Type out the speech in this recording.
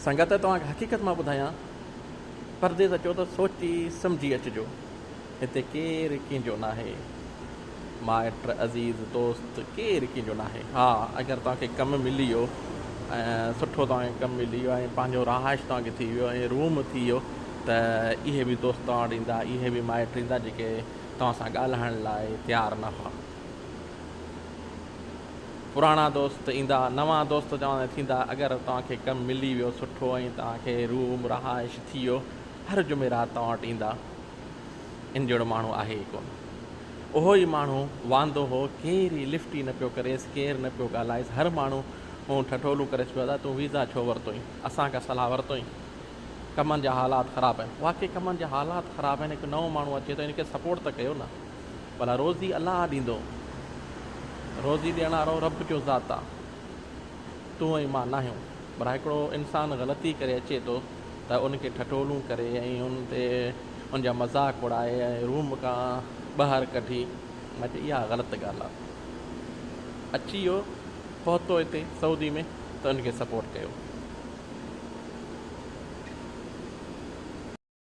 संगत तव्हांखे हक़ीक़त मां ॿुधायां, परदे त चओ त सोची सम्झी अचिजो। हिते केरु कंहिंजो न आहे, माइट अज़ीज़ दोस्त केरु कंहिंजो न आहे। हा, अगरि तव्हांखे कमु मिली वियो ऐं सुठो तव्हांखे कमु मिली वियो ऐं पंहिंजो रहाइश तव्हांखे थी वियो ऐं रूम थी वियो, त इहे बि दोस्त तव्हां वटि ईंदा, इहे बि माइट ईंदा जेके तव्हां सां ॻाल्हाइण लाइ तयारु न हुआ। पुराणा दोस्त ईंदा, नवां दोस्त चवंदा थींदा। अगरि तव्हांखे कमु मिली वियो सुठो ऐं तव्हांखे रूम रहाइश थी वियो, हर जुमेरात तव्हां वटि ईंदा। इन जहिड़ो माण्हू आहे ई कोन। उहो ई माण्हू वांदो हो, केरु ई लिफ्ट ई न पियो करेसि, केरु न पियो ॻाल्हाएसि। हर माण्हू हू ठठोलूं करे पियो आहे, तूं वीज़ा छो वरितोई, असांखां सलाह वरितोई, कमनि जा हालात ख़राबु आहिनि। वाक़ई कमनि जा हालात ख़राबु आहिनि। हिकु नओं माण्हू अचे थो, इनखे सपोर्ट त कयो न। भला रोज़ी अलाह ॾींदो, रोज़ी ॾियण वारो रब जो ज़ात आहे, तूं ऐं मां न आहियूं। पर हिकिड़ो इंसानु ग़लती करे अचे थो त उनखे ठठोलूं करे ऐं उन ते उनजा मज़ाक उड़ाए ऐं रूम खां ॿाहिरि कढी, मां चई इहा ग़लति ॻाल्हि आहे। अची वियो पहुतो हिते सऊदी में त उनखे सपोर्ट कयो।